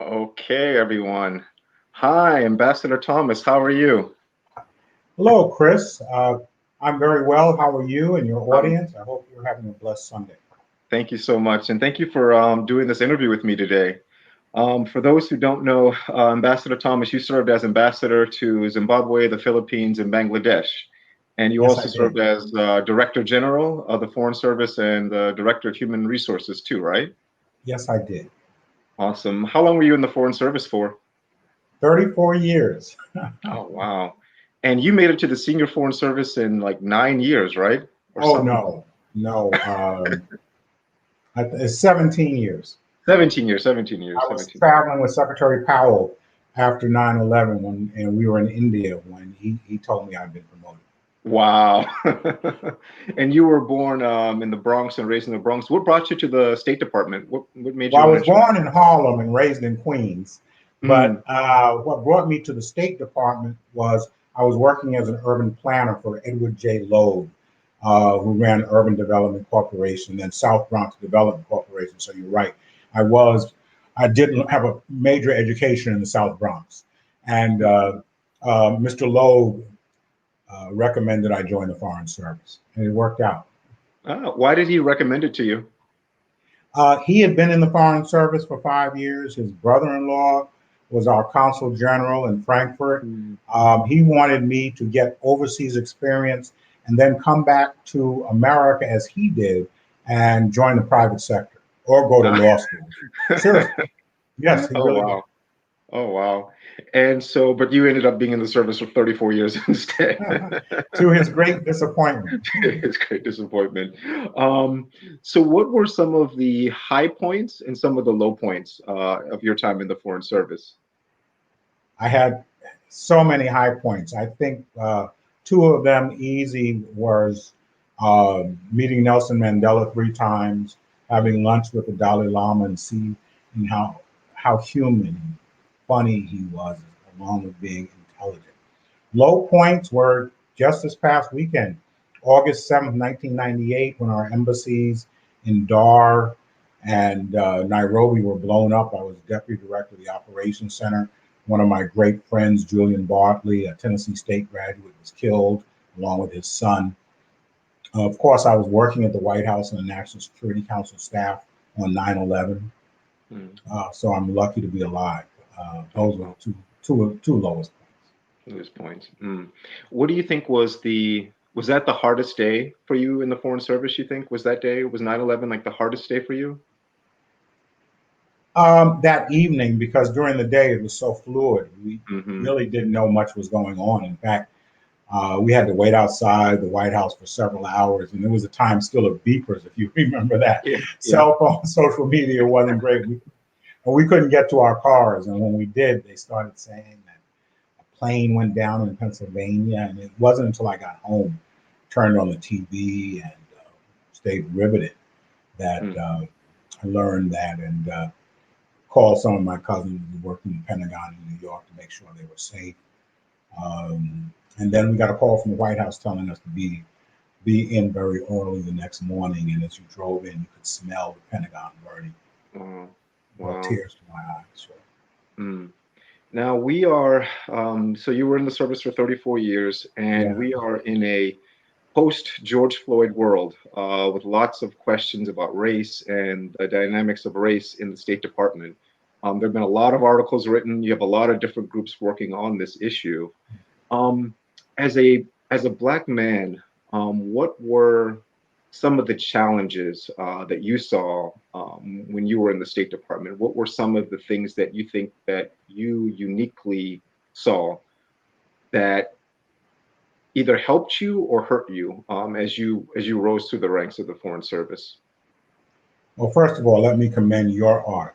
Okay, everyone. Hi, Ambassador Thomas. How are you? Hello, Chris. I'm very well. How are you and your Um, audience? I hope you're having a blessed Sunday. Thank you so much, and thank you for doing this interview with me today. For those who don't know, Ambassador Thomas, you served as ambassador to Zimbabwe, the Philippines, and Bangladesh, and you Yes, also I served did. as Director General of the Foreign Service and Director of Human Resources too, right? Yes, I did. Awesome. How long were you in the Foreign Service for? 34 years. Oh, wow. And you made it to the Senior Foreign Service in like 9 years, right? Or Oh, something. no, no. It's 17 years. 17 years, 17 I years, was 17 years. traveling with Secretary Powell after 9/11 and we were in India when he told me I'd been promoted. Wow. And you were born in the Bronx and raised in the Bronx. What brought you to the State Department? What made you Well, I want was to join? born in Harlem and raised in Queens, Mm, but what brought me to the State Department was I was working as an urban planner for Edward J. Loeb, who ran Urban Development Corporation and South Bronx Development Corporation. So you're right. I was, I didn't have a major education in the South Bronx. And mhm. Mr. Loeb recommended I join the Foreign Service, and it worked out. Why did he recommend it to you? He had been in the Foreign Service for 5 years. His brother-in-law was our consul general in Frankfurt. Mm. He wanted me to get overseas experience and then come back to America as he did and join the private sector or go to law school. Seriously, yes, he Oh, really did. wow. Oh, wow. And so, but you ended up being in the service for 34 years instead. To his great disappointment. It's great disappointment. Um, so, what were some of the high points and some of the low points of your time in the Foreign Service? I had so many high points. I think two of them easy was meeting Nelson Mandela 3 times, having lunch with the Dalai Lama, and seeing how human and funny he was, along with being intelligent. Low points were just this past weekend, August 7th, 1998, when our embassies in Dar and Nairobi were blown up. I was deputy director of the operations center. One of my great friends, Julian Bartley, a Tennessee State graduate, was killed along with his son. Of course, I was working at the White House and the National Security Council staff on 9/11, Mm. so I'm lucky to be alive. Oh, Those were wow. two lowest points. Those points. Mm. What do you think was that the hardest day for you in the Foreign Service, you think? Was that day, was 9/11 like the hardest day for you? That evening, because during the day it was so fluid, we Hmm. really didn't know much was going on. In fact, we had to wait outside the White House for several hours, and there was a time still of beepers, if you remember that. Yeah, yeah. Cell phone, social media wasn't great. We couldn't get to our cars, and when we did, they started saying that a plane went down in Pennsylvania, and it wasn't until I got home, turned on the TV, and stayed riveted that Mm. I learned that and called some of my cousins who worked in the Pentagon in New York to make sure they were safe. And then we got a call from the White House telling us to be in very early the next morning. And as you drove in, you could smell the Pentagon burning. Wow. Brought Wow. tears to my eyes. So, Mm. Now we are, so you were in the service for 34 years, and yeah. we are in a post George Floyd world with lots of questions about race and the dynamics of race in the State Department. There have been a lot of articles written. You have a lot of different groups working on this issue. Um, as a black man, what were some of the challenges that you saw when you were in the State Department? What were some of the things that you think that you uniquely saw that either helped you or hurt you as you rose through the ranks of the Foreign Service? Well, first of all, let me commend your article.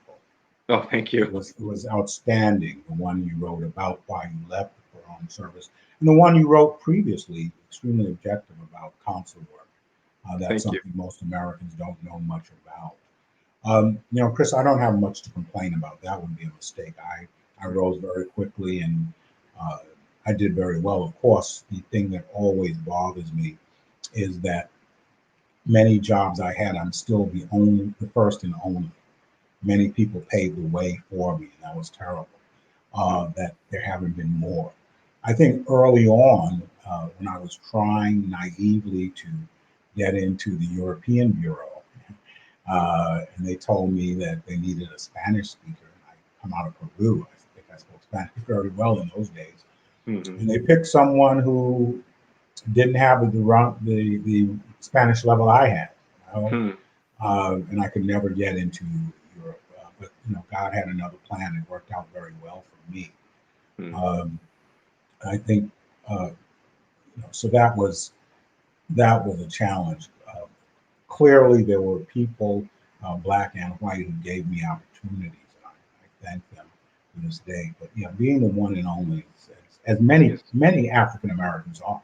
Oh, thank It you. was it was outstanding. The one you wrote about why you left the Foreign Service, and the one you wrote previously, extremely objective about consul work. That's Thank you. something most Americans don't know much about. Chris, I don't have much to complain about. That would be a mistake. I rose very quickly and uh, I did very well. Of course, the thing that always bothers me is that many jobs I had, I'm still the first and only. many people paved the way for me, and that was terrible. That there haven't been more. I think early on, when I was trying naively to get into the European Bureau, and they told me that they needed a Spanish speaker. And I come out of Peru. I think I spoke Spanish very well in those days. Hmm. And they picked someone who didn't have the Spanish level I had, you know? Hmm. And I could never get into Europe. But God had another plan. It worked out very well for me. Hmm. Um, I think so. That was a challenge. Clearly, there were people, black and white, who gave me opportunities, and I thank them to this day. But being the one and only, as Yes. many African Americans are,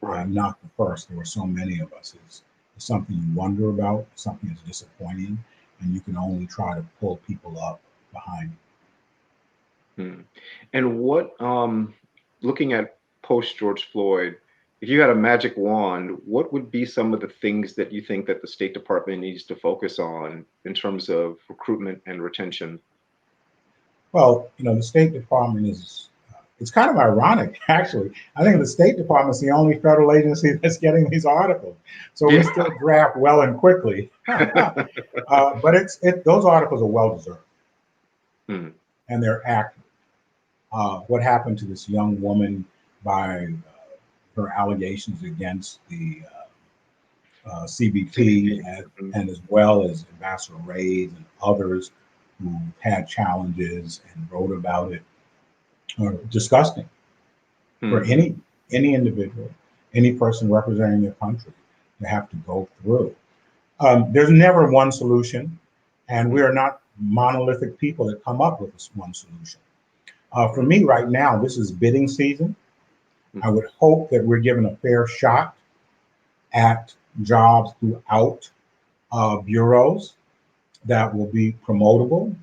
Right. not the first. There were so many of us. It's something you wonder about, something that's disappointing, and you can only try to pull people up behind Hmm. And what, looking at post George Floyd, if you had a magic wand, what would be some of the things that you think that the State Department needs to focus on in terms of recruitment and retention? Well, the State Department is, it's kind of ironic, actually. I think the State Department is the only federal agency that's getting these articles. So we Yeah. still draft well and quickly. But those articles are well deserved Hmm. and they're accurate. What happened to this young woman by her allegations against the CBP, CBP. Mhm. and as well as Ambassador Ray's and others who had challenges and wrote about it, are disgusting for Mhm. any individual, any person representing their country to have to go through. There's never one solution, and we are Mhm. not monolithic people that come up with this one solution. For Right. me, right now, this is bidding season. I Mhm. would hope that we're given a fair shot at jobs throughout bureaus that will be promotable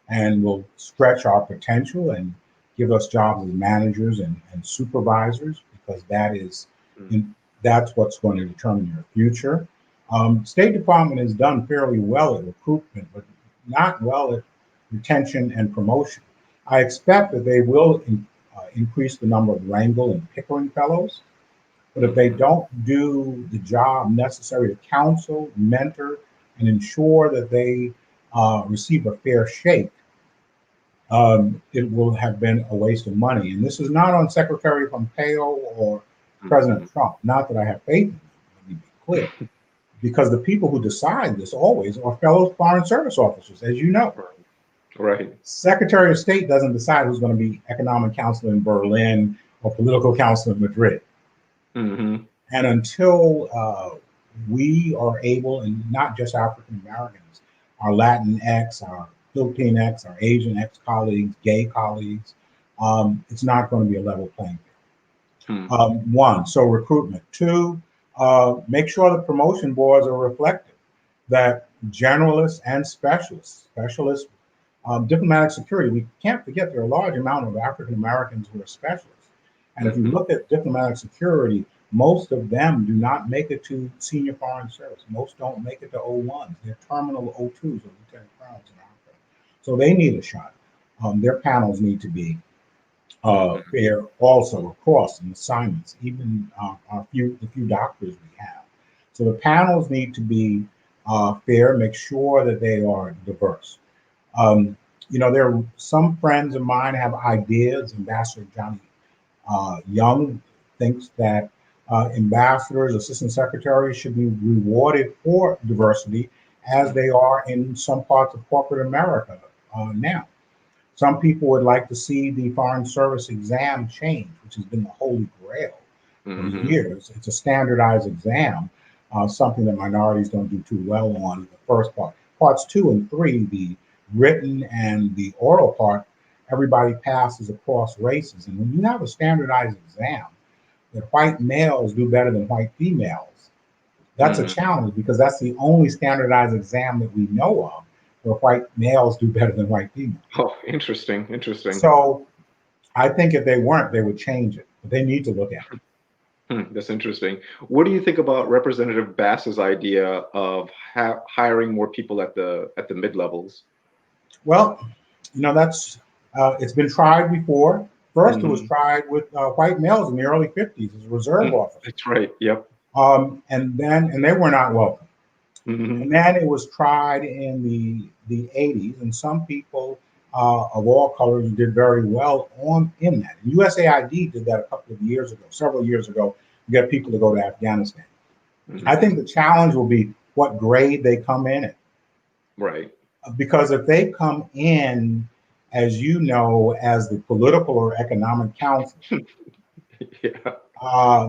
and will stretch our potential and give us jobs as managers and supervisors, because Mhm. that's what's going to determine your future. State Department has done fairly well at recruitment, but not well at retention and promotion. I expect that they will increase the number of Wrangle and Pickering fellows, but if they Mhm. don't do the job necessary to counsel, mentor, and ensure that they receive a fair shake, it will have been a waste of money. And this is not on Secretary Pompeo or Mhm. President Trump. Not that I have faith in them, let me be clear, because the people who decide this always are fellow Foreign Service officers, as you know. Right. Right. Secretary of State doesn't decide who's going to be economic counselor in Berlin or political counselor in Madrid. Mhm. And until we are able, and not just African Americans, our Latinx, our Filipinx, our Asian ex colleagues, gay colleagues, it's not going to be a level playing Hmm. field. One, so recruitment. Two, make sure the promotion boards are reflective that generalists and specialists, diplomatic security, we can't forget there are a large amount of African Americans who are specialists. And if you Mhm. look at diplomatic security, most of them do not make it to senior foreign service. Most don't make it to O1s. They're terminal O2s or lieutenant colonels in Africa. So they need a shot. Their panels need to be Mhm. fair also across in assignments, even the few doctors we have. So the panels need to be fair, make sure that they are diverse. Um, there are some friends of mine have ideas. Ambassador Johnny Young thinks that ambassadors, assistant secretaries should be rewarded for diversity as Mhm. they are in some parts of corporate America now. Some people would like to see the Foreign Service exam change, which has been the holy grail for Mhm. years. It's a standardized exam, something that minorities don't do too well on in the first part. Parts two and three, the written and the oral part, everybody passes across races. And when you have a standardized exam that white males do better than white females, that's a Mhm. challenge because that's the only standardized exam that we know of where white males do better than white females. Oh, interesting. Interesting. So I think if they weren't, they would change it. But they need to look at it. Hmm. That's interesting. What do you think about Representative Bass's idea of hiring more people at the mid levels? Well, that's it's been tried before. First, it was Hmm. tried with white males in the early '50s as reserve officers, That's right. Yep. and they were not welcome. And Hmm. then it was tried in the '80s, and some people of all colors did very well on in that. And USAID did that a couple of years ago, several years ago, to get people to go to Afghanistan. I think Hmm. the challenge will be what grade they come in at. Right. Because if they come in, as you know, as the political or economic counsel, Yeah.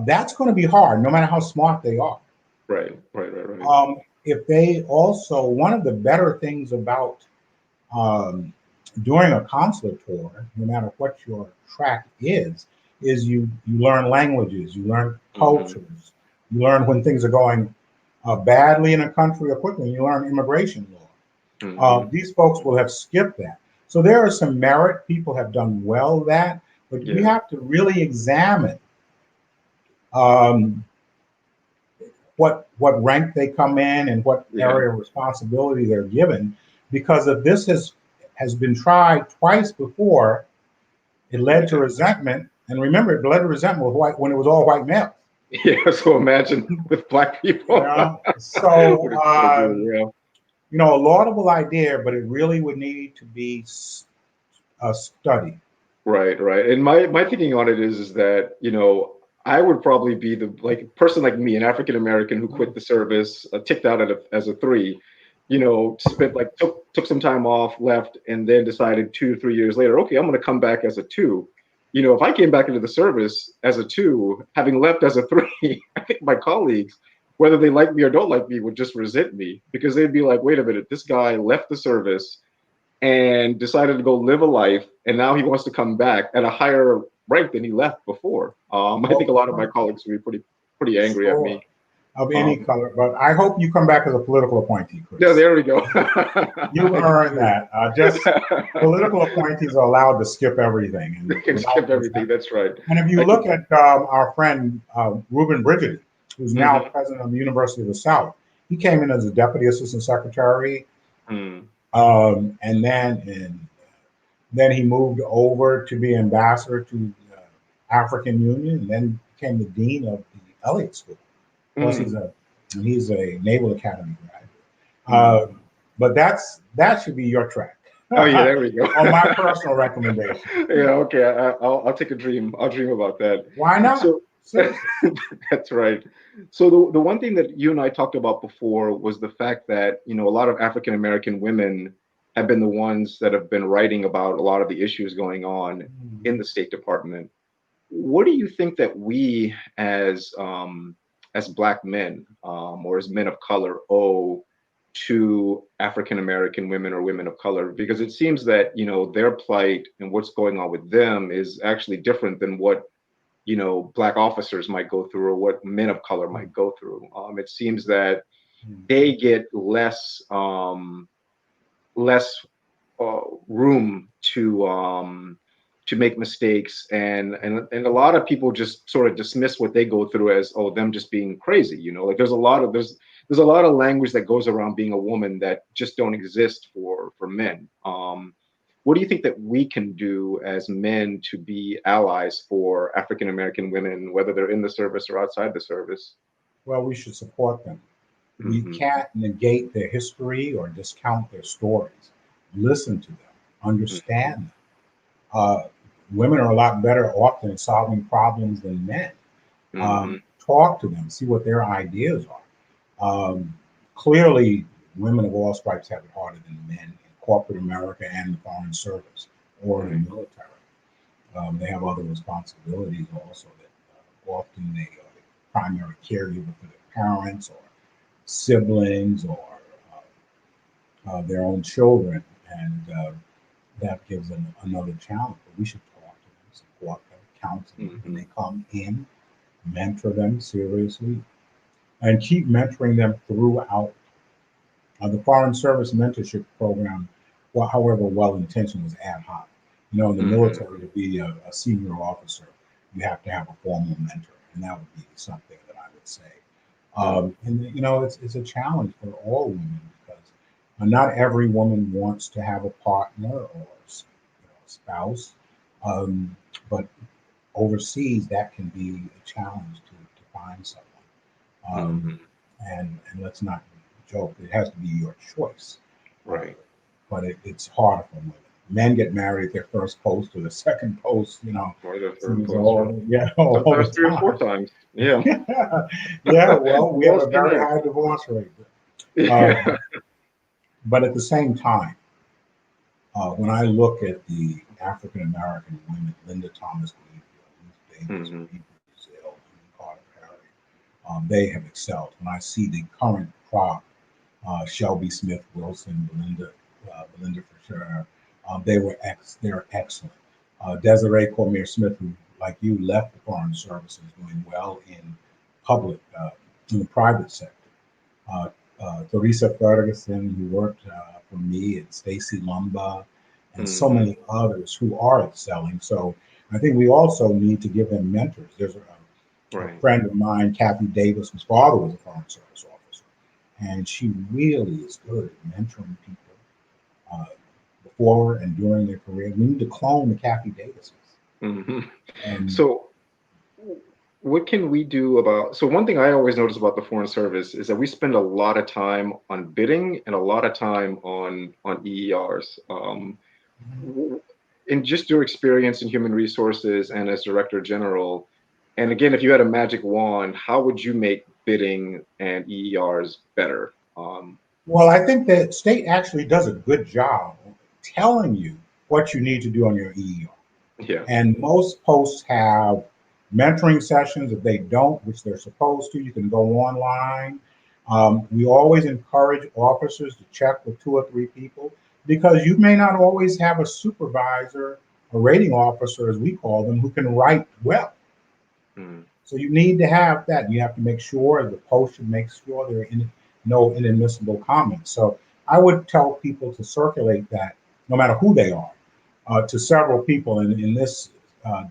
that's going to be hard, no matter how smart they are. Right. Right. Right. Right. If they also, one of the better things about um, doing a consular tour, no matter what your track is you learn languages, you learn Hmm. cultures, you learn when things are going badly in a country or quickly. You learn immigration law. Hmm. These folks will have skipped that. So there is some merit. People have done well that, but we Yeah. have to really examine um, what rank they come in and what Yeah. area of responsibility they're given, because if this has been tried twice before, it led to Yeah. resentment. And remember, it led to resentment with white when it was all white males. Yeah. So imagine with black people. So What it's gonna do. Yeah. a laudable idea, but it really would need to be studied. Right, right. And my thinking on it is that, I would probably be the like person like me, an African American who quit the service, ticked out as a three, spent like took some time off, left, and then decided 2 to 3 years later, okay, I'm gonna come back as a two. If I came back into the service as a two, having left as a three, I think my colleagues, whether they like me or don't like me, would just resent me because they'd be like, wait a minute, this guy left the service and decided to go live a life, and now he wants to come back at a higher rank than he left before. I think a lot of my Well, colleagues would be pretty angry at sure, me. of any Um, color, but I hope you come back as a political appointee, yeah, Chris. there we go. You I do earned too. that. Just political appointees are allowed to skip everything They and can skip without everything. resentment. That's right. And if you I can. look at our friend Reuben Brigidi, who's now Hmm. president of the University of the South, he came in as a deputy assistant secretary, Mm. and then he moved over to be ambassador to the African Union, and then became the dean of the Elliott School. Of course, Mm. he's a Naval Academy graduate. Uh, Mm. but that should be your track, Oh yeah, there we go. on my personal recommendation. Yeah, okay. I'll take a dream. I'll dream about that. Why not? So Seriously. that's right. So the one thing that you and I talked about before was the fact that, a lot of African American women have been the ones that have been writing about a lot of the issues going on in Mhm. the State Department. What do you think that we as Black men, or as men of color, owe to African American women or women of color? Because it seems that, their plight and what's going on with them is actually different than what, Black officers might go through or what men of color might go through. It seems that they get less room to make mistakes, and a lot of people just sort of dismiss what they go through as, oh, them just being crazy. Like there's a lot of language that goes around being a woman that just don't exist for men. What do you think that we can do as men to be allies for African American women, whether they're in the service or outside the service? Well, we should support them. We Hmm. can't negate their history or discount their stories. Listen to them, understand Hmm. them. Uh, Women are a lot better often at solving problems than men. Hmm. Talk to them, see what their ideas are. Clearly, women of all stripes have it harder than men in corporate America and the foreign service or the Right. military. They have other responsibilities also that often they are the primary caregiver for their parents or siblings or their own children, and that gives them another challenge. But we should talk to them, support them, counsel them when Hmm. they come in, mentor them seriously, and keep mentoring them throughout. The Foreign Service Mentorship Program, well, however well intentioned, is ad hoc. In the Hmm. military, to be a senior officer, you have to have a formal mentor, and that would be something that I would say. Hmm. And it's a challenge for all women because Not every woman wants to have a partner or a spouse, um, but overseas that can be a challenge to find someone. Hmm. And let's not joke; it has to be your choice. Uh, Right. but it's harder for women. Men get married at their first post or the second post, Or the third seems poster. all yeah all Sometimes the three or four time. times. Yeah. Yeah, well, we have All a seen very that. high divorce rate. Uh, Yeah. but at the same time, when I look at the African American women, Linda Thomas Lee, Ruth Davis, Hmm. Marie Brazil, and Carter Perry, they have excelled. When I see the current crop, Shelby Smith Wilson, Belinda Fisher, they're excellent. Desiree Cormier Smith, who, like you, left the Foreign Service, is doing well public, in the private sector. uh, Teresa Ferguson, who worked for me, and Stacy Lumba, and so Hmm. many others who are excelling. So I think we also need to give them mentors. There's a Right. friend of mine, Kathy Davis, whose father was a Foreign Service officer, and she really is good at mentoring people uh, before and during their career. We need to clone the Kathy Davises. Hmm. And So what can we do about, so one thing I always notice about the Foreign Service is that we spend a lot of time on bidding and a lot of time on EERs. W- in just your experience in human resources and as Director General, and again, if you had a magic wand, how would you make bidding and EERs better? well, I think the state actually does a good job of telling you what you need to do on your EER. Yeah. And most posts have mentoring sessions. If they don't, which they're supposed to, you can go online. We always encourage officers to check with two or three people because you may not always have a supervisor, a rating officer, as we call them, who can write well. Mm. So you need to have that. You have to make sure the post should make sure there are no inadmissible comments. So I would tell people to circulate that, no matter who they are, to several people. And in this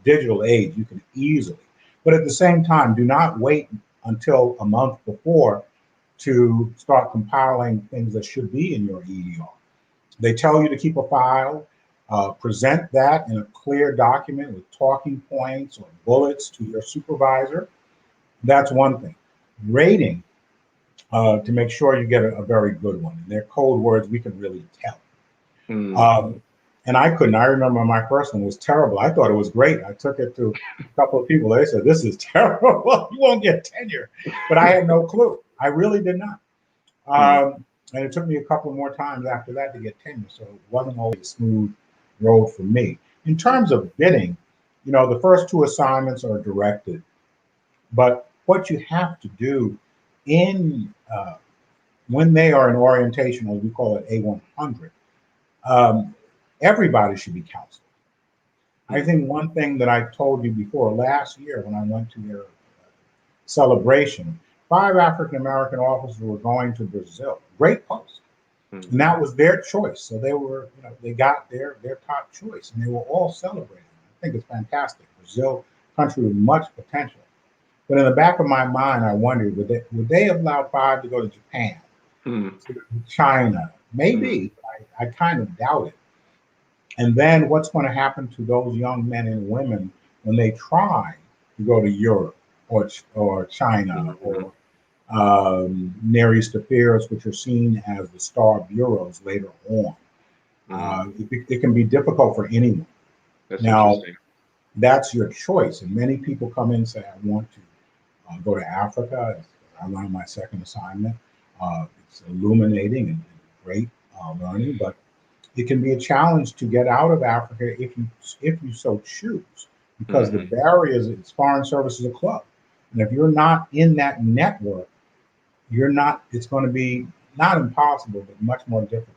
digital age, you can easily. But at the same time, do not wait until a month before to start compiling things that should be in your EER. They tell you to keep a file, present that in a clear document with talking points or bullets to your supervisor. That's one thing. Rating, to make sure you get a very good one. And their code words we can really tell. Mm. Um, and I couldn't. I remember my first one was terrible. I thought it was great. I took it to a couple of people. They said, "This is terrible. You won't get tenure." But I had no clue. I really did not. Mm. And it took me a couple more times after that to get tenure. So it wasn't always a smooth road for me. In terms of bidding, the first two assignments are directed, but what you have to do in when they are in orientation, or we call it A100, um, everybody should be counseled. I Mm. think one thing that I told you before last year when I went to their celebration, 5 African American officers were going to Brazil. Great post. And Hmm. that was their choice. So they were, they got their top choice, and they were all celebrating. I think it's fantastic. Brazil, country with much potential. But in the back of my mind, I wondered would they allow 5 to go to Japan, Mm. to China? Mm. Maybe. I kind of doubt it. And then what's going to happen to those young men and women when they try to go to Europe or China Hmm. or Near East affairs, which are seen as the star bureaus later on? Mm. It can be difficult for anyone. That's Now, interesting. that's your choice. And many people come in and say, I want to go to Africa. I learned my second assignment. It's illuminating and great learning, but it can be a challenge to get out of Africa if you so choose, because the Hmm. barriers, it's foreign service is a club. And if you're not in that network, you're not, it's going to be not impossible, but much more difficult.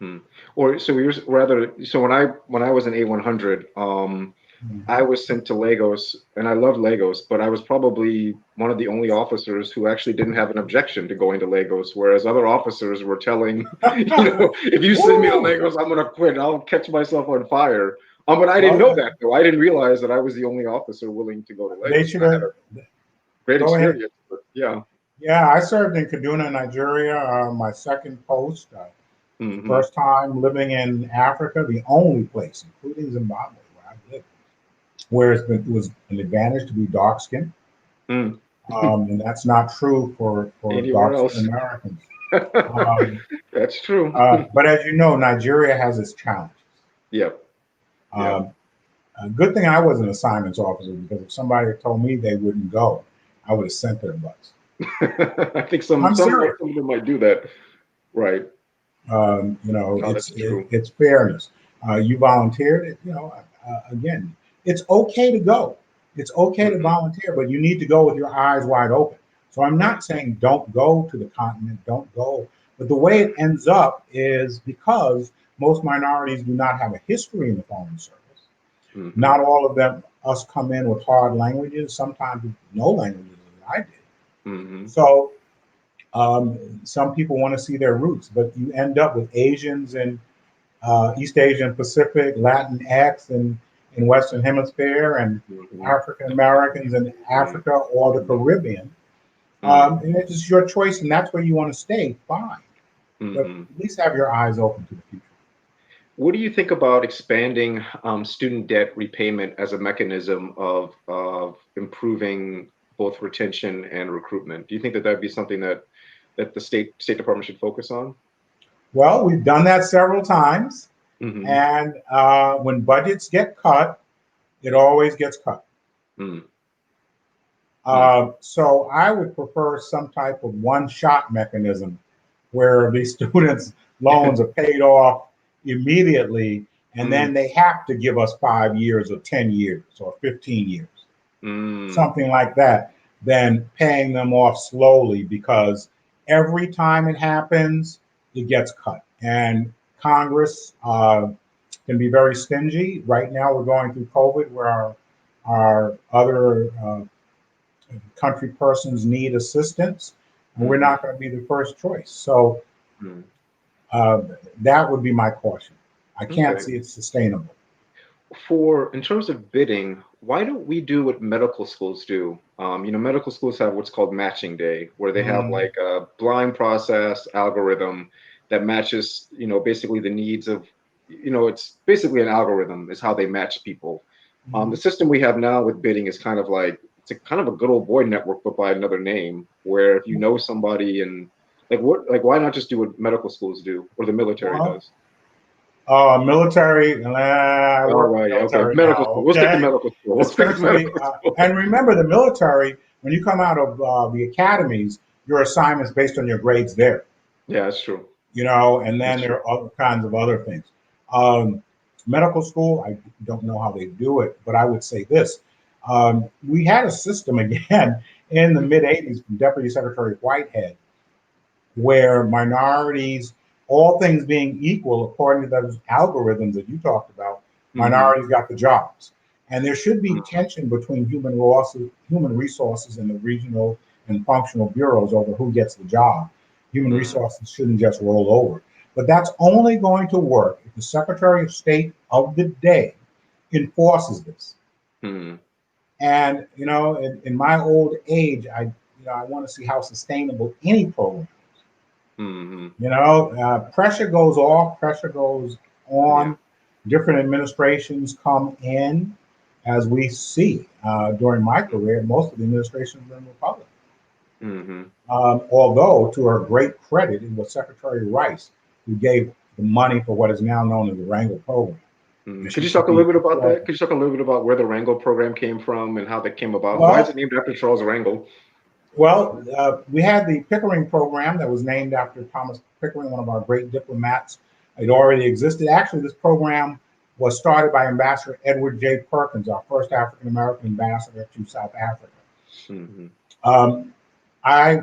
Mm. Or so you're rather, so when I was in A100, I Mhm. was sent to Lagos, and I loved Lagos, but I was probably one of the only officers who actually didn't have an objection to going to Lagos, whereas other officers were telling, if you send me to Woo! Lagos, I'm gonna quit. I'll catch myself on fire. But I didn't know Well, that though. I didn't realize that I was the only officer willing to go to they Lagos, should and I had have, a great go ahead. experience. But yeah. Yeah, I served in Kaduna, Nigeria, my second post. Mm-hmm. First time living in Africa, the only place, including Zimbabwe, where I lived, where it was an advantage to be dark skinned. Mm. And that's not true for Anywhere dark skinned else? Americans. Um, That's true. but as you know, Nigeria has its challenges. Yep. Yep. Um, a good thing I was an assignments officer, because if somebody had told me they wouldn't go, I would have sent their butts. I think some I'm some serious. some of them might do that. Right. No, that's true. It's fairness. You volunteered. Again, it's okay to go. It's okay to Hmm. volunteer, but you need to go with your eyes wide open. So I'm Right. not saying don't go to the continent, don't go. But the way it ends up is because most minorities do not have a history in the Foreign Service. Hmm. Not all of them us come in with hard languages. Sometimes with no languages, as I did. Hmm. So some people want to see their roots, but you end up with Asians and East Asian Pacific, Latinx in Western Hemisphere, and Hmm. African Americans in Hmm. Africa or the Caribbean. And it's just your choice, and that's where you want to stay, fine. But Hmm. at least have your eyes open to the future. What do you think about expanding student debt repayment as a mechanism of improving both retention and recruitment? Do you think that that'd be something that the State Department should focus on? Well, we've done that several times, Hmm. and when budgets get cut, it always gets cut. Mm. So I would prefer some type of one-shot mechanism where these students' loans are paid off immediately, and Mm. then they have to give us 5 years or 10 years or 15 years, Mm. something like that, than paying them off slowly, because every time it happens, it gets cut. And Congress can be very stingy. Right now, we're going through COVID, where our other country persons need assistance, and we're Hmm. not going to be the first choice. So Mm. uh, that would be my caution. I can't Okay. see it sustainable. In terms of bidding, why don't we do what medical schools do? Medical schools have what's called matching day, where they have Mm, like a blind process algorithm that matches, basically the needs of, it's basically an algorithm is how they match people. The mhm. system we have now with bidding is kind of like it's a kind of a good old boy network, but by another name, where if you know somebody and why not just do what medical schools do or the military Well, does? Military, I All work right, for okay, military medical now, school. We'll stick to okay? medical school. We'll stick to Especially, medical school. and remember the military, when you come out of the academies, your assignment's based on your grades there, Yeah, that's true. and then That's there true. are other kinds of other things. Um, Medical school, I don't know how they do it, but I would say this. We had a system again in the mid 80s from Deputy Secretary Whitehead, where minorities, all things being equal, according to those algorithms that you talked about, Mm-hmm. minorities got the jobs. And there should be tension between human resources and the regional and functional bureaus over who gets the job. Human Mm-hmm. resources shouldn't just roll over. But that's only going to work if the Secretary of State of the day enforces this. Mm-hmm. And in my old age, I want to see how sustainable any program. Mm-hmm. Pressure goes off, pressure goes Yeah. on. Different administrations come in, as we see during my career. Most of the administrations have been Republican. Mm-hmm. Although, to her great credit, it was Secretary Rice who gave the money for what is now known as the Wrangle program, Mm. and Could she you should talk a be little bit about that? applauded. Could you talk a little bit about where the Wrangle program came from and how that came about? Why is it Well, named after Charles Wrangle? we had the Pickering program that was named after Thomas Pickering, one of our great diplomats. It already existed. Actually, this program was started by Ambassador Edward J. Perkins, our first African American ambassador to South Africa. Mm-hmm. Um, I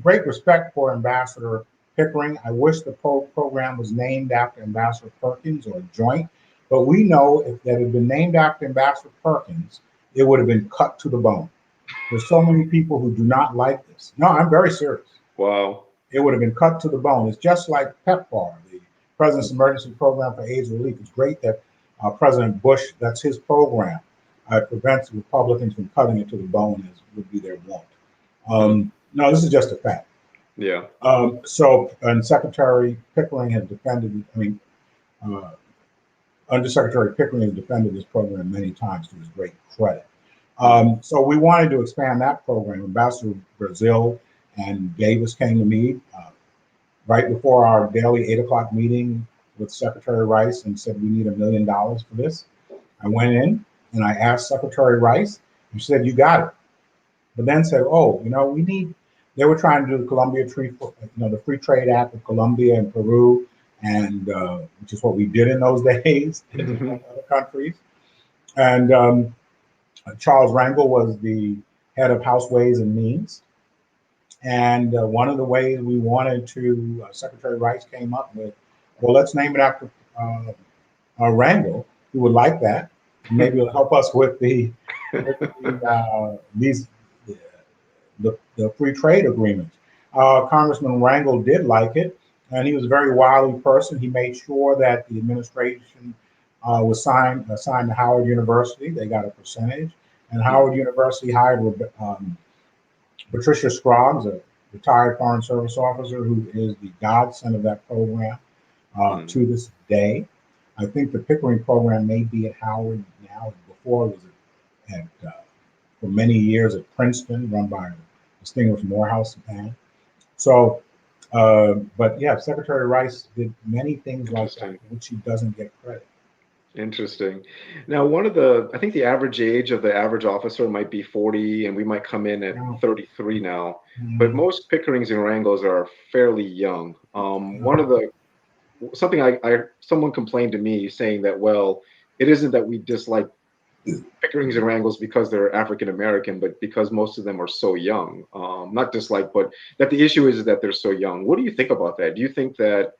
great respect for Ambassador Pickering. I wish the program was named after Ambassador Perkins or joint, but we know if that had been named after Ambassador Perkins, it would have been cut to the bone. There's so many people who do not like this. No, I'm very serious. Wow. It would have been cut to the bone. It's just like PEPFAR, the President's Emergency Program for AIDS Relief. It's great that President Bush, that's his program. It prevents Republicans from cutting it to the bone, as would be their want. Mm. No, this is just a fact. Yeah. And Secretary Pickering has defended, uh, Undersecretary Pickering has defended this program many times to his great credit. So we wanted to expand that program. Ambassador Brazil and Davis came to me right before our daily 8 o'clock meeting with Secretary Rice and said, we need $1 million for this. I went in and I asked Secretary Rice, and she said, you got it. But then said, oh, they were trying to do the the Free Trade Act of Colombia and Peru, and which is what we did in those days in other countries. And Charles Rangel was the head of House Ways and Means. And one of the ways we wanted to, Secretary Rice came up with, well, let's name it after Rangel, who would like that. Maybe it'll help us with these the free trade agreements. Congressman Rangel did like it, and he was a very wily person. He made sure that the administration was assigned to Howard University. They got a percentage, and Howard University hired Patricia Scroggs, a retired Foreign Service officer who is the godsend of that program to this day. I think the Pickering program may be at Howard now. Before it was for many years at Princeton, run by a distinguished Morehouse man. So, but yeah, Secretary Rice did many things like that, for which he doesn't get credit. Interesting. Now, I think the average age of the average officer might be 40, and we might come in at 33 now. But most Pickerings and Rangels are fairly young. Someone complained to me saying that, well, it isn't that we dislike Pickerings and Rangels because they're African American, but because most of them are so young. Not dislike, but that the issue is that they're so young. What do you think about that? Do you think that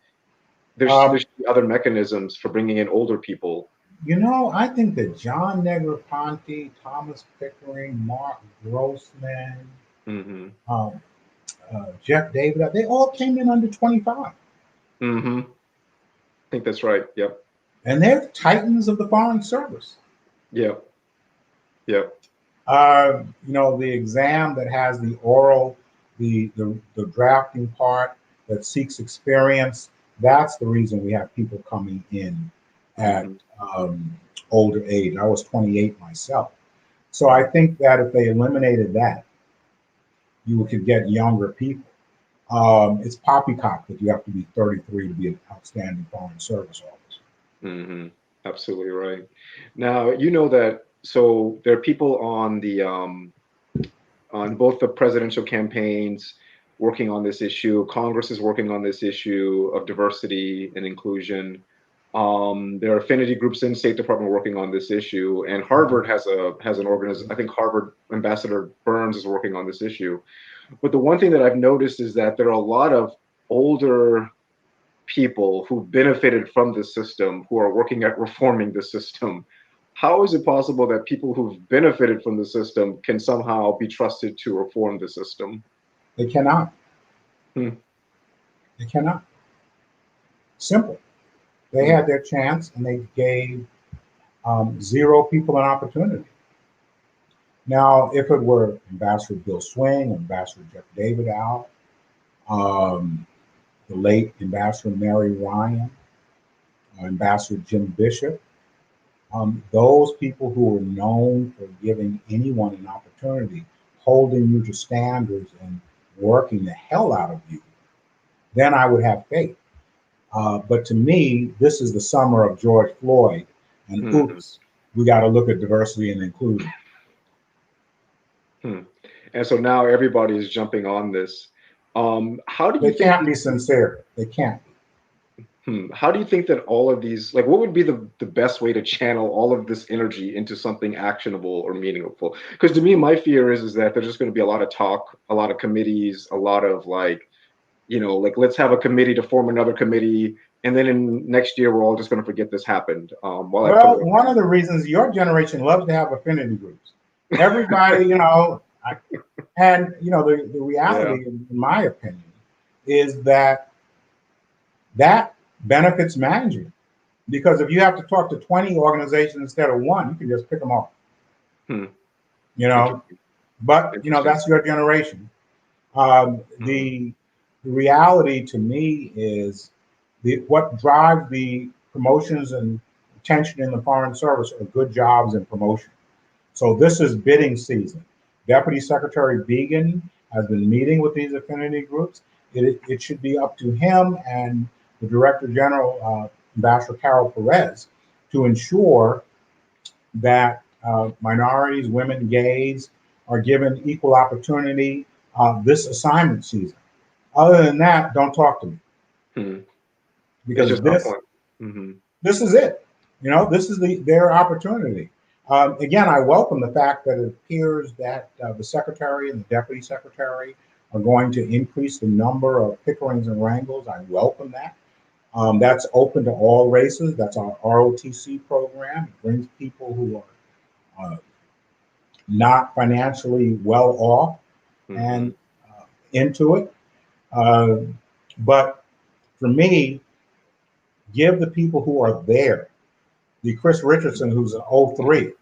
there should be other mechanisms for bringing in older people? I think that John Negroponte, Thomas Pickering, Mark Grossman, Jeff David, they all came in under 25. I think that's right. Yep. And they're titans of the Foreign Service. Yep. Yep. The exam that has the oral, the drafting part that seeks experience, that's the reason we have people coming in at older age. I was 28 myself. So I think that if they eliminated that, you could get younger people. It's poppycock that you have to be 33 to be an outstanding Foreign Service officer. Absolutely right. Now, you know that, so there are people on both the presidential campaigns working on this issue. Congress is working on this issue of diversity and inclusion. There are affinity groups in State Department working on this issue, and Harvard has an organization. I think Harvard Ambassador Burns is working on this issue. But the one thing that I've noticed is that there are a lot of older people who benefited from the system who are working at reforming the system. How is it possible that people who've benefited from the system can somehow be trusted to reform the system? They cannot. They cannot. Simple. They had their chance and they gave 0 people an opportunity. Now, if it were Ambassador Bill Swing, Ambassador Jeff David Al, the late Ambassador Mary Ryan, Ambassador Jim Bishop, those people who were known for giving anyone an opportunity, holding you to standards and working the hell out of you, then I would have faith. But to me, this is the summer of George Floyd, and oops, we got to look at diversity and inclusion. And so now everybody is jumping on this. How do you They can't be sincere. They can't be. How do you think that all of these, like, what would be the best way to channel all of this energy into something actionable or meaningful? Because to me, my fear is that there's just going to be a lot of talk, a lot of committees, a lot of like let's have a committee to form another committee, and then in next year we're all just going to forget this happened. Well, one of the reasons your generation loves to have affinity groups. Everybody, and the reality, in my opinion, is that benefits managing, because if you have to talk to 20 organizations instead of one, you can just pick them off. But that's your generation. the reality to me is what drives the promotions and retention in the Foreign Service are good jobs and promotion. So this is bidding season. Deputy Secretary Began has been meeting with these affinity groups. It should be up to him and the Director General, Ambassador Carol Perez, to ensure that minorities, women, gays are given equal opportunity this assignment season. Other than that, don't talk to me Hmm. It's because just not point. Hmm. this is it. This is their opportunity. Again, I welcome the fact that it appears that the secretary and the deputy secretary are going to increase the number of Pickerings and Wrangles. I welcome that. That's open to all races. That's our ROTC program. It brings people who are not financially well off Hmm. and into it. Uh, but for me, give the people who are there, the Chris Richardson, who's an '03,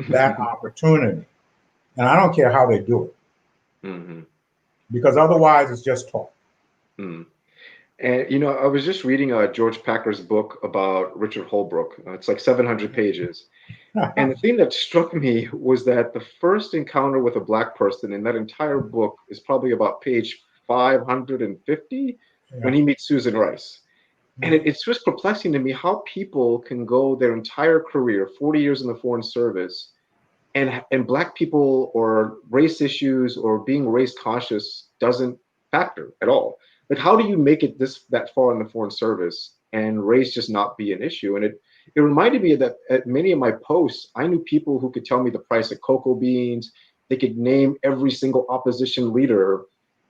that opportunity. And I don't care how they do it, Hmm. because otherwise it's just talk. Hmm. And I was just reading George Packer's book about Richard Holbrooke. It's like 700 pages. And the thing that struck me was that the first encounter with a Black person in that entire book is probably about page 550 when Yeah. he meets Susan Rice. And Yeah. it's just perplexing to me how people can go their entire career, 40 years in the Foreign Service, and Black people or race issues or being race conscious doesn't factor at all. Like, how do you make it that far in the Foreign Service and race just not be an issue? And it reminded me that at many of my posts, I knew people who could tell me the price of cocoa beans. They could name every single opposition leader.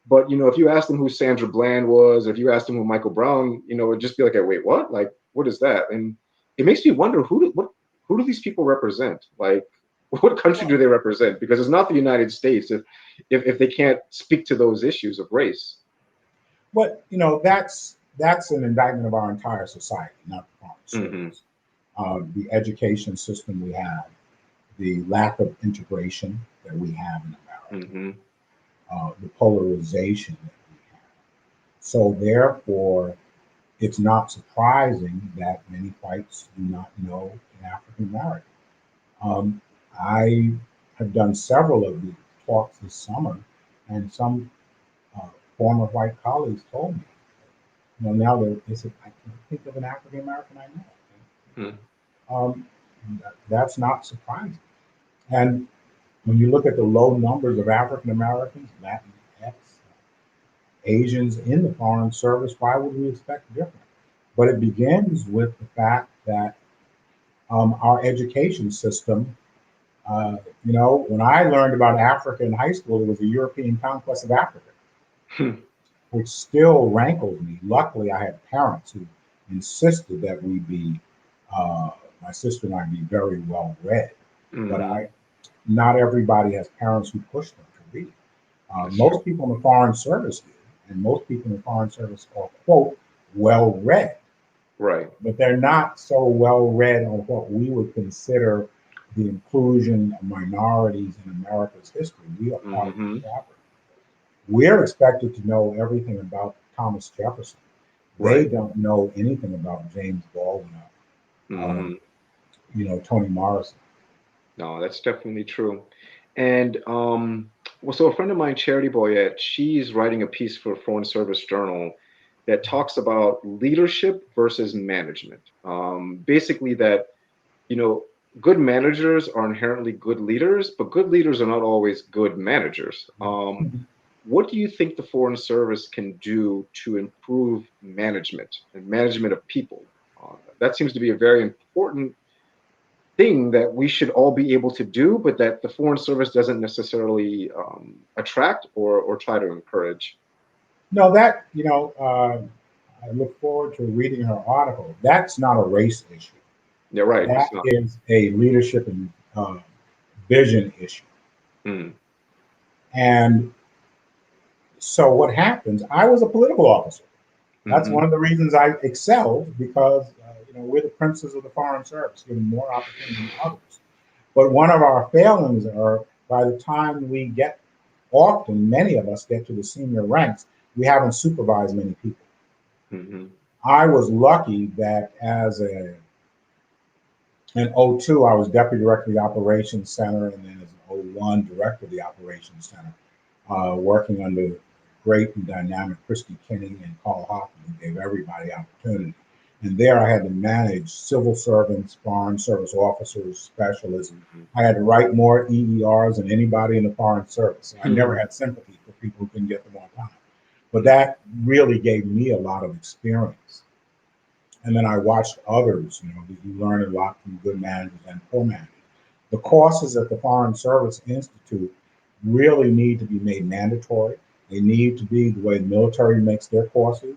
But if you asked them who Sandra Bland was, or if you asked them who Michael Brown, it'd just be like, wait, what? Like, what is that? And it makes me wonder who do these people represent? Like, what country do Well, they represent? Because it's not the United States if they can't speak to those issues of race. but that's an indictment of our entire society, not the Foreign Hmm. Service. The education system we have, the lack of integration that we have in America, Hmm. the polarization that we have. So therefore, it's not surprising that many whites do not know an African American. Um, I have done several of these talks this summer, and some uh, former white colleagues told me, now they said, I can't think of an African American I know. Um, that's not surprising. And when you look at the low numbers of African Americans, Latinx, Asians in the Foreign Service, why would we expect different? But it begins with the fact that our education system, when I learned about Africa in high school, it was a European conquest of Africa, Hmm. which still rankles me. Luckily, I had parents who insisted that we be, my sister and I, be very well read. But Hmm. not everybody has parents who push them to read. That's true. Most people in the Foreign Service do, and most people in the Foreign Service are, quote, well read, Right. but they're not so well read on what we would consider the inclusion of minorities in America's history. We are part of Hmm. the fabric. We're expected to know everything about Thomas Jefferson. They Right. don't know anything about James Baldwin, Hmm. Toni Morrison. No, that's definitely true. And well, so a friend of mine, Charity Boyette, she's writing a piece for Foreign Service Journal that talks about leadership versus management. Basically, that you know, good managers are inherently good leaders, but good leaders are not always good managers. What do you think the Foreign Service can do to improve management and management of people? That seems to be a very important thing that we should all be able to do, but that the Foreign Service doesn't necessarily attract or try to encourage. No, I look forward to reading her article. That's not a race issue. Yeah, right. That It's not. is a leadership and vision issue. Mm, And so what happens? I was a political officer. That's hmm. one of the reasons I excelled because we're the princes of the Foreign Service, given more opportunity than others. But one of our failings are by the time we get, often many of us get to the senior ranks, we haven't supervised many people. Mm-hmm. I was lucky that in '02, I was deputy director of the operations center, and then as an '01, director of the operations center, working under great and dynamic Christy Kinney and Carl Hoffman, who gave everybody opportunity. And there I had to manage civil servants, foreign service officers, specialists. I had to write more EERs than anybody in the foreign service. So I never had sympathy for people who couldn't get them on time. But that really gave me a lot of experience. And then I watched others, you learn a lot from good managers and poor managers. The courses at the Foreign Service Institute really need to be made mandatory. They need to be the way the military makes their courses.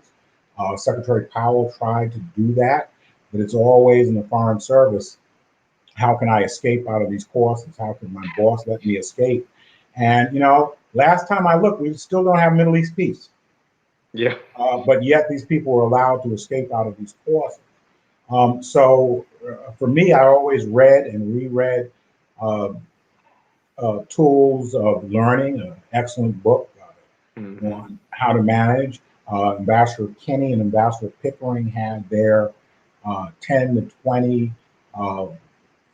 Secretary Powell tried to do that, but it's always in the Foreign Service. How can I escape out of these courses? How can my boss let me escape? And, last time I looked, we still don't have Middle East peace. Yeah. But yet these people were allowed to escape out of these courses. So for me, I always read and reread uh, Tools of Learning, an excellent book Mm-hmm. on how to manage. Ambassador Kinney and Ambassador Pickering had their 10 to 20 uh,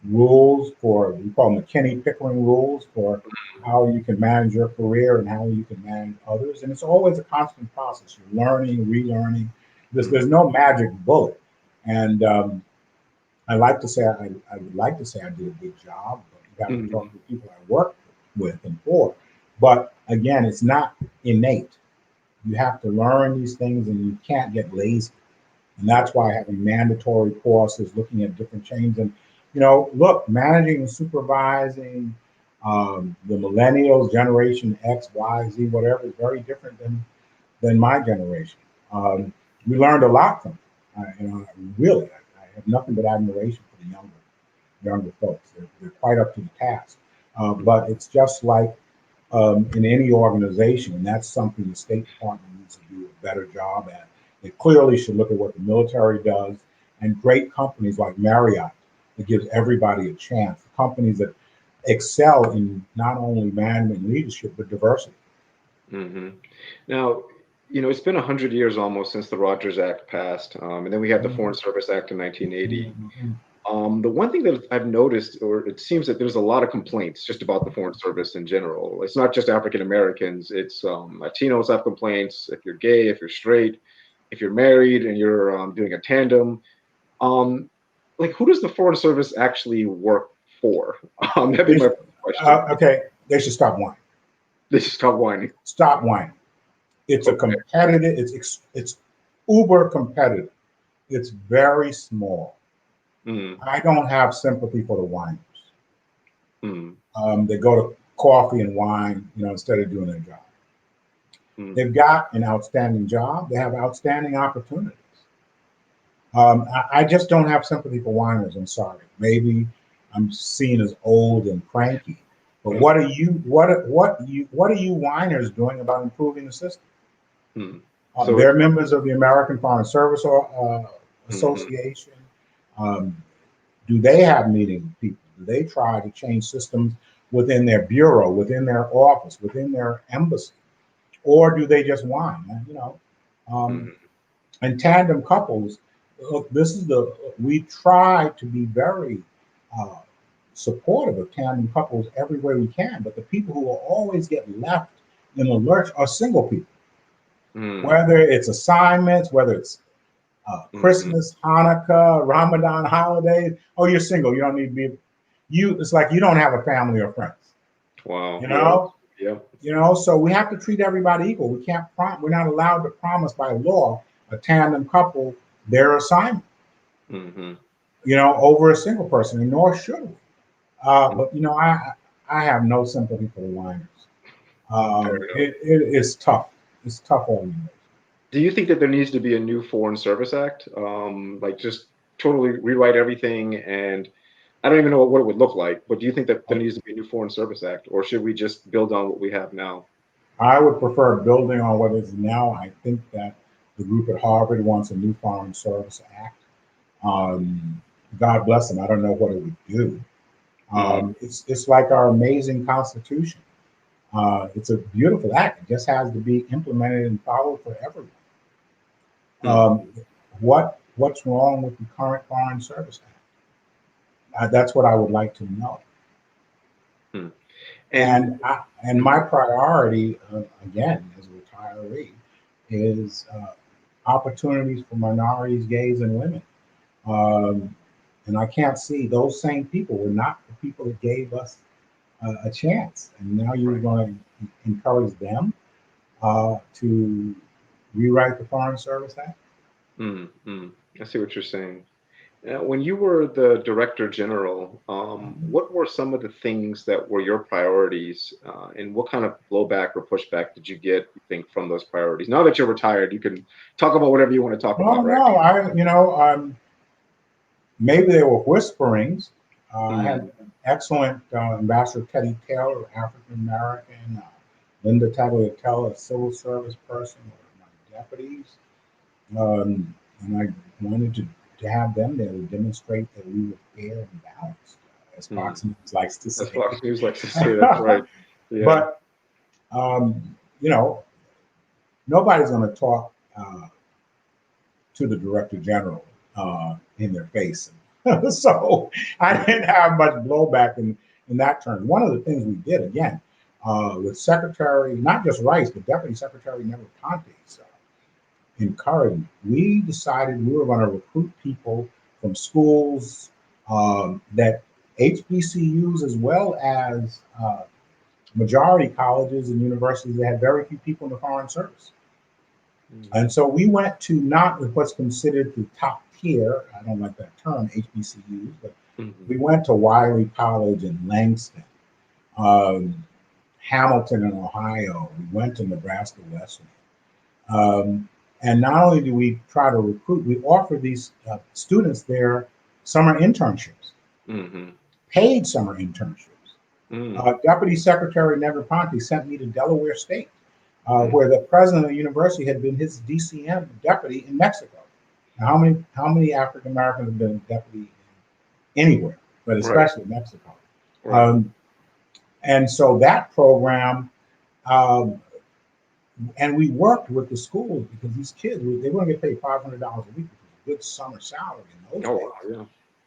rules we call them the Kinney Pickering rules for how you can manage your career and how you can manage others. And it's always a constant process. You're learning, relearning. There's no magic bullet. And I like to say I would like to say I did a good job, but you have to Mm-hmm. talk to the people I work with and for. But again, it's not innate. You have to learn these things, and you can't get lazy. And that's why having mandatory courses, looking at different chains, and look, managing and supervising the millennials, Generation X, Y, Z, whatever, is very different than my generation. We learned a lot from it. Really, I have nothing but admiration for the younger folks. They're quite up to the task. But it's just like in any organization, and that's something the State Department needs to do a better job at. It clearly should look at what the military does, and great companies like Marriott that gives everybody a chance. Companies that excel in not only management and leadership but diversity. Mm-hmm. Now, it's been 100 years almost since the Rogers Act passed, and then we had the Foreign Service Act in 1980. The one thing that I've noticed, or it seems that there's a lot of complaints just about the Foreign Service in general. It's not just African Americans, it's Latinos have complaints. If you're gay, if you're straight, if you're married and you're doing a tandem. Um, like, who does the Foreign Service actually work for? That'd be They my should, first question. okay, they should stop whining. They should stop whining. Stop whining. It's a Okay. competitive. It's uber competitive. It's very small. Mm, I don't have sympathy for the whiners. mm, They go to coffee and wine, instead of doing their job. mm, They've got an outstanding job. They have outstanding opportunities. I just don't have sympathy for whiners. I'm sorry. Maybe I'm seen as old and cranky. But mm, what are you whiners doing about improving the system? mm. So They're members of the American Foreign Service mhm, Association. Um, do they have meetings with people? Do they try to change systems within their bureau, within their office, within their embassy, or do they just whine? Um, mhm, and tandem couples. Look, we try to be very uh, supportive of tandem couples every way we can, but the people who will always get left in the lurch are single people. mm, Whether it's assignments, whether it's mhm. Christmas, Hanukkah, Ramadan holidays. Oh, you're single. You don't need to be. It's like you don't have a family or friends. Wow. You Yeah. know. Yeah. So we have to treat everybody equal. We can't. We're not allowed to promise by law a tandem couple their assignment. Hmm. Over a single person, and nor should we. Mm. But I have no sympathy for the whiners. Fair enough. It is tough. It's tough on you. Do you think that there needs to be a new Foreign Service Act? Like just totally rewrite everything, and I don't even know what it would look like, but do you think that there needs to be a new Foreign Service Act, or should we just build on what we have now? I would prefer building on what is now. I think that the group at Harvard wants a new Foreign Service Act. Um, God bless them. I don't know what it would do. Mm, It's like our amazing Constitution. It's a beautiful act. It just has to be implemented and followed for everyone. Um, Hmm. what's wrong with the current Foreign Service Act? That's what I would like to know. Hmm. And And my priority, again, as a retiree, is opportunities for minorities, gays, and women. Um, and I can't see those same people were not the people that gave us a chance. And now you're right. going to encourage them to rewrite the Foreign Service Act. Mm. I see what you're saying. When you were the Director General, what were some of the things that were your priorities, and what kind of blowback or pushback did you get, you think, from those priorities? Now that you're retired, you can talk about whatever you want to talk Oh about, right? no, maybe there were whisperings. I had Mm, excellent Ambassador Teddy Taylor, African American, Linda Tagliatelle, a civil service person, were my deputies. And I wanted to have them there to demonstrate that we were fair and balanced, as mm. Fox News likes to As say. Fox News likes to say, that's right. Yeah. But, you know, nobody's going to talk to the director general in their face. So I Mm, didn't have much blowback in that term. One of the things we did, again, with Secretary, not just Rice, but Deputy Secretary Never Ponte's encouragement, we decided we were going to recruit people from schools that HBCUs as well as majority colleges and universities that had very few people in the foreign service. mm, And so we went to not what's considered the top tier, I don't like that term, HBCUs, but we mhm. went to Wiley College in Langston, um, Hamilton in Ohio. We went to Nebraska Wesleyan. Um, and not only do we try to recruit, we offer these students their summer internships, Mhm. paid summer internships. Mm, Deputy Secretary Never Ponte sent me to Delaware State, mm. where the president of the university had been his DCM deputy in Mexico. Now, how many African Americans have been deputy anywhere, but Right, especially Mexico? right. Um, and so that program, um, and we worked with the schools because these kids they were going to get paid $500 a week, which was a good summer salary in those Oh, days. wow, yeah.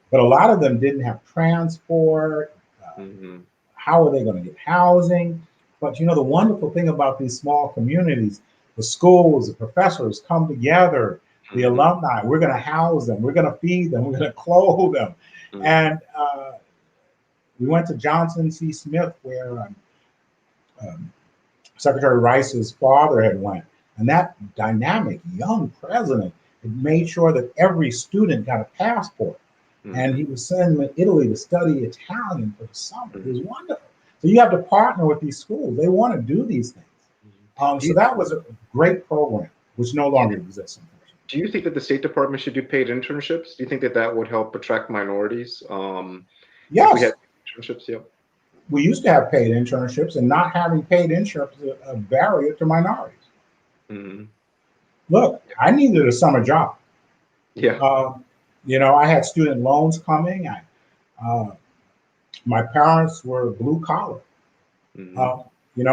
But a lot of them didn't have transport. Mhm. How are they going to get housing? But the wonderful thing about these small communities, the schools, the professors come together, the Mhm. alumni, we're going to house them, we're going to feed them, we're going to clothe them. Mhm. And we went to Johnson C. Smith, where um, Secretary Rice's father had went. And that dynamic young president had made sure that every student got a passport. And he Mhm. was sending them to Italy to study Italian for the summer. It was Mhm. wonderful. So you have to partner with these schools. They want to do these things. Mhm. Do So you that was a great program, which no do you longer exists, unfortunately. do you think that the State Department should do paid internships? Do you think that that would help attract minorities? If we had Yes, internships, yep. we used to have paid internships, and not having paid internships is a barrier to minorities. Mhm. Look, I needed a summer job. Yeah. Um, I had student loans coming. Uh, my parents were blue collar. Mhm. Uh,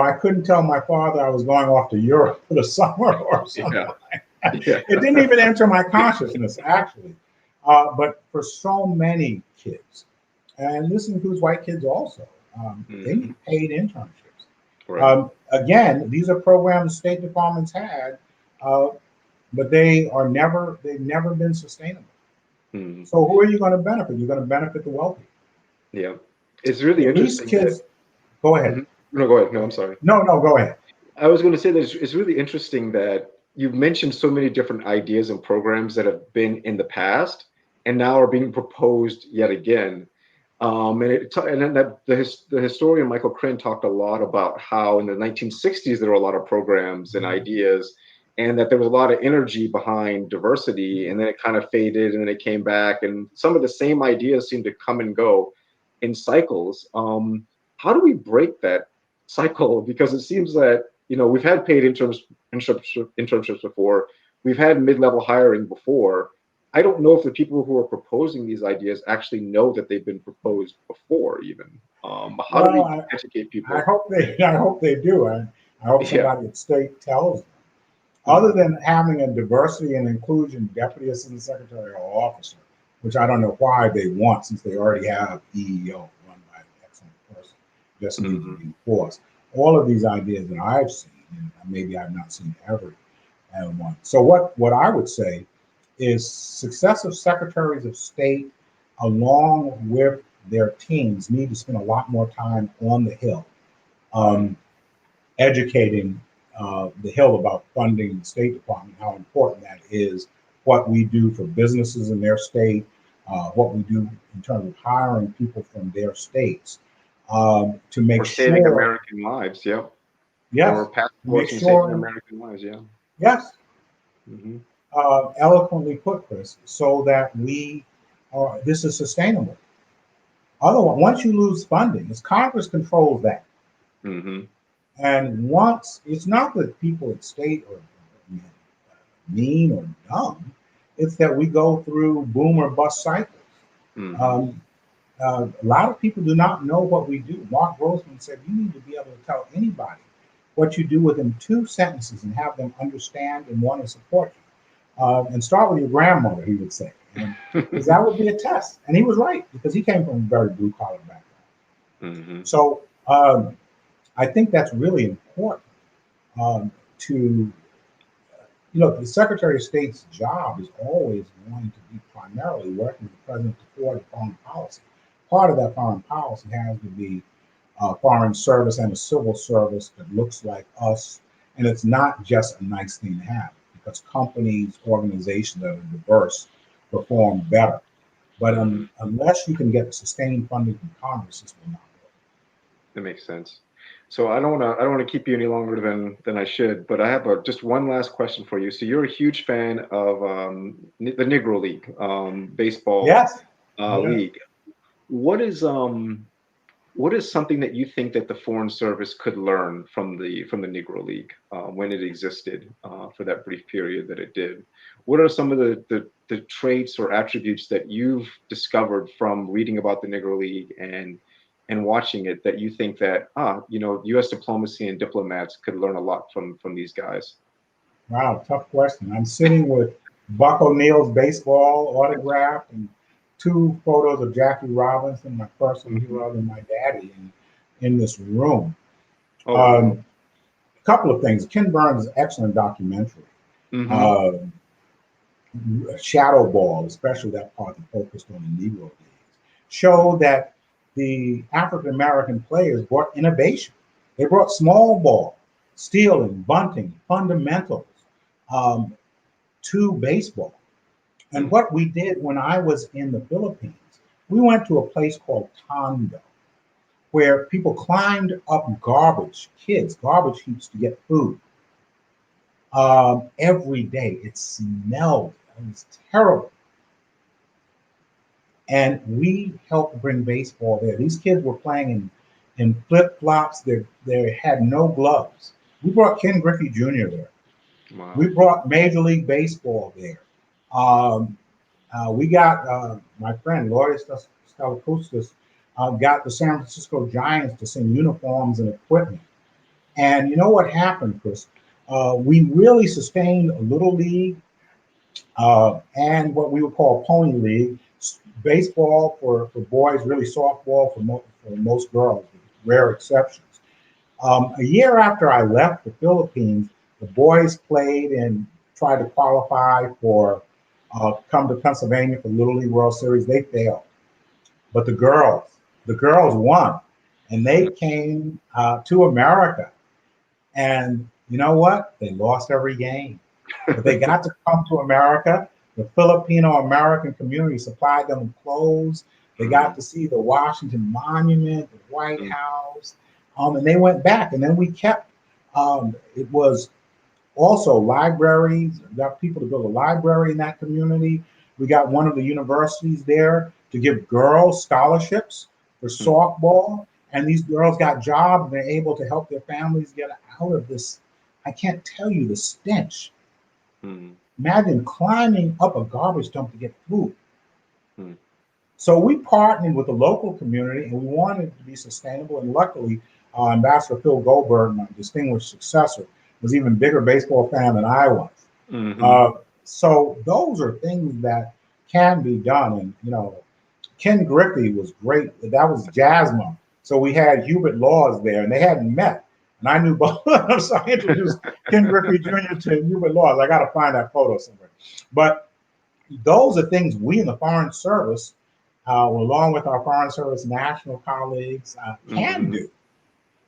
I couldn't tell my father I was going off to Europe for the summer or something. Yeah. Yeah. It didn't even enter my consciousness, actually. But for so many kids, and this includes white kids also, they Mhm. need paid internships. Right. Again, these are programs State Departments had, uh, but they've never been sustainable. Mhm. So who are you going to benefit? You're going to benefit the wealthy. Yeah. It's really And these interesting that kids, go ahead. Mhm. No, go ahead. Go No, I'm ahead. sorry. No, no, go ahead. I was going to say that it's really interesting that you've mentioned so many different ideas and programs that have been in the past and now are being proposed yet again. And then the historian Michael Crin talked a lot about how in the 1960s there were a lot of programs and ideas, and that there was a lot of energy behind diversity, and then it kind of faded, and then it came back, and some of the same ideas seem to come and go in cycles. How do we break that cycle? Because it seems that we've had paid internships before, we've had mid-level hiring before. I don't know if the people who are proposing these ideas actually know that they've been proposed before, even. How do Well, we educate I people? hope they I hope they do. I hope Yeah. somebody at state tells them. Other Mhm. than having a diversity and inclusion deputy assistant secretary or officer, which I don't know why they want since they already have EEO run by an excellent person, just needs to Mhm. be enforced. All of these ideas that I've seen, and maybe I've not seen every one. So what I would say is successive secretaries of state, along with their teams, need to spend a lot more time on the Hill. Mhm. Um, Educating the Hill about funding the State Department, how important that is, what we do for businesses in their state, what we do in terms of hiring people from their states, to make Or saving sure, American lives, yeah. yes, Or to make passports and saving sure, American lives, yeah. yes, Mhm. eloquently put, Chris, so that this is sustainable. Otherwise, once you lose funding, it's Congress controls that. Mhm. And once it's not that people at state are mean or dumb, it's that we go through boom or bust cycles. Mhm. Um, a lot of people do not know what we do. Mark Grossman said you need to be able to tell anybody what you do within 2 sentences and have them understand and want to support you. And start with your grandmother, he would say, and because that would be a test. And he was right because he came from a very blue collar background. Mhm. So I think that's really important to the Secretary of State's job is always going to be primarily working with the president to forward foreign policy. Part of that foreign policy has to be foreign service and a civil service that looks like us. And it's not just a nice thing to have because companies, organizations that are diverse perform better. But Mhm. unless you can get sustained funding from Congress, this will not work. That makes sense. So I don't wanna keep you any longer than I should, but I have just one last question for you. So you're a huge fan of the Negro League, baseball Yes, yes. league. What is what is something that you think that the Foreign Service could learn from the Negro League when it existed for that brief period that it did? What are some of the traits or attributes that you've discovered from reading about the Negro League and watching it that you think that U.S. diplomacy and diplomats could learn a lot from these guys? Wow, tough question. I'm sitting with Buck O'Neill's baseball autograph and two photos of Jackie Robinson, my personal Hmm. hero, and my daddy in this room. Oh wow. A couple of things. Ken Burns' excellent documentary, Hmm. uh, Shadow Ball, especially that part that focused on the Negro Leagues, showed that the African American players brought innovation. They brought small ball, stealing, bunting, fundamentals um, to baseball. And what we did when I was in the Philippines, we went to a place called Tondo, where people climbed up garbage heaps to get food every day. It smelled, it was terrible. And we helped bring baseball there. These kids were playing in flip flops, they had no gloves. We brought Ken Griffey Jr. there. We Wow. brought Major League Baseball there. Um, we got my friend Laurie Stalakouskas got the San Francisco Giants to send uniforms and equipment. And you know what happened, Chris? We really sustained a little league and what we would call pony league, baseball for boys, really softball for most girls, with rare exceptions. A year after I left the Philippines, the boys played and tried to qualify for come to Pennsylvania for Little League World Series. They failed, but the girls won, and they came to America. And you know what? They lost every game, but they got to come to America. The Filipino American community supplied them with clothes. They got Mm, to see the Washington Monument, the White mm, House, and they went back. And then we kept. It was also libraries. We got people to build a library in that community. We got one of the universities there to give girls scholarships for mm, softball. And these girls got jobs and they're able to help their families get out of this. I can't tell you the stench. mm, Imagine climbing up a garbage dump to get food. mm. So we partnered with the local community, and we wanted it to be sustainable. And luckily, Ambassador Phil Goldberg, my distinguished successor, was even bigger baseball fan than I was. Hmm. Uh, so those are things that can be done. And Ken Griffey was great. That was Jasmine. So we had Hubert Laws there, and they hadn't met. And I knew both of them, so I introduced Ken Griffey Jr. to Hubert Laws. I got to find that photo somewhere. But those are things we in the Foreign Service, along with our Foreign Service national colleagues, can Hmm. do,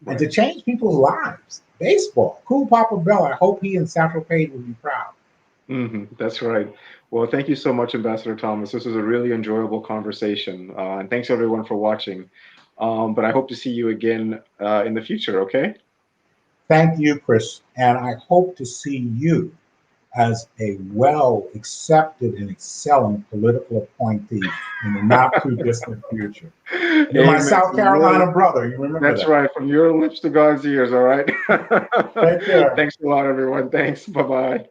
and to Right. change people's lives. Baseball, cool Papa Bell. I hope he and Satchel Paige would be proud. That's right. Well, thank you so much, Ambassador Thomas. This was a really enjoyable conversation. And thanks everyone for watching. But I hope to see you again in the future, okay? Thank you, Chris, and I hope to see you as a well accepted and excelling political appointee in the not too distant future. You're my Amen. South Carolina brother. You remember That's that. right. From your lips to God's ears, all right? Take care. Thanks a lot, everyone. Thanks. Bye-bye.